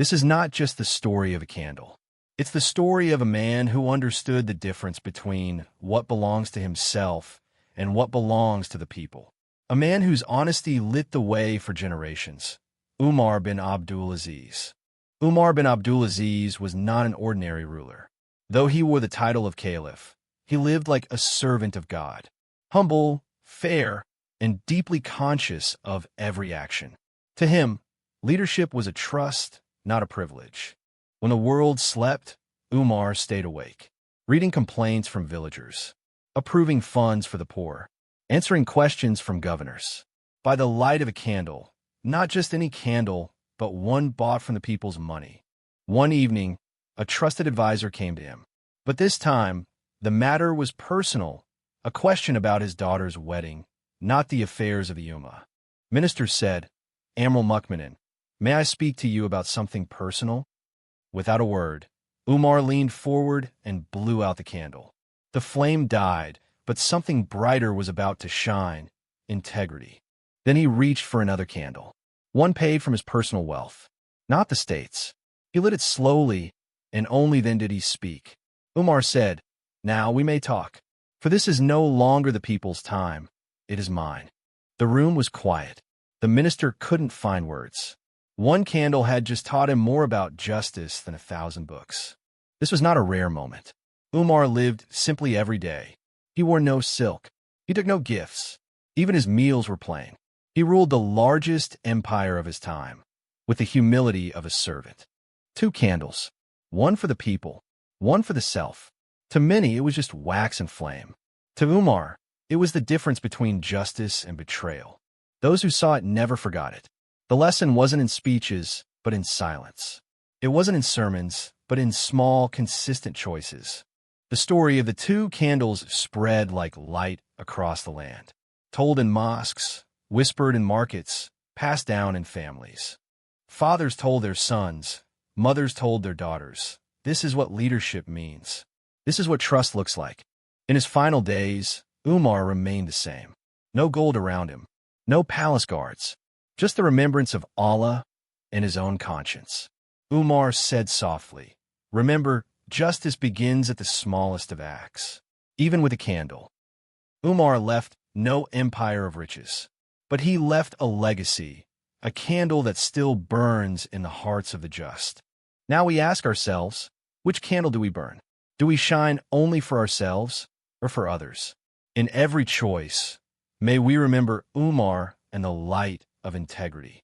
This is not just the story of a candle. It's the story of a man who understood the difference between what belongs to himself and what belongs to the people. A man whose honesty lit the way for generations. Umar bin Abdul Aziz. Umar bin Abdul Aziz was not an ordinary ruler. Though he wore the title of Caliph, he lived like a servant of God, humble, fair, and deeply conscious of every action. To him, leadership was a trust, not a privilege. When the world slept, Umar stayed awake, reading complaints from villagers, approving funds for the poor, answering questions from governors. By the light of a candle, not just any candle, but one bought from the people's money. One evening, a trusted advisor came to him. But this time, the matter was personal, a question about his daughter's wedding, not the affairs of the Ummah. Minister said, "Amiral Mukminin, may I speak to you about something personal?" Without a word, Umar leaned forward and blew out the candle. The flame died, but something brighter was about to shine: integrity. Then he reached for another candle, one paid from his personal wealth, not the state's. He lit it slowly, and only then did he speak. Umar said, "Now we may talk, for this is no longer the people's time, it is mine." The room was quiet. The minister couldn't find words. One candle had just taught him more about justice than 1,000 books. This was not a rare moment. Umar lived simply every day. He wore no silk. He took no gifts. Even his meals were plain. He ruled the largest empire of his time, with the humility of a servant. 2 candles, one for the people, one for the self. To many, it was just wax and flame. To Umar, it was the difference between justice and betrayal. Those who saw it never forgot it. The lesson wasn't in speeches, but in silence. It wasn't in sermons, but in small, consistent choices. The story of the 2 candles spread like light across the land, told in mosques, whispered in markets, passed down in families. Fathers told their sons, mothers told their daughters, this is what leadership means. This is what trust looks like. In his final days, Umar remained the same. No gold around him, no palace guards, just the remembrance of Allah and his own conscience. Umar said softly, "Remember, justice begins at the smallest of acts, even with a candle." Umar left no empire of riches, but he left a legacy, a candle that still burns in the hearts of the just. Now we ask ourselves, which candle do we burn? Do we shine only for ourselves or for others? In every choice, may we remember Umar and the light of integrity.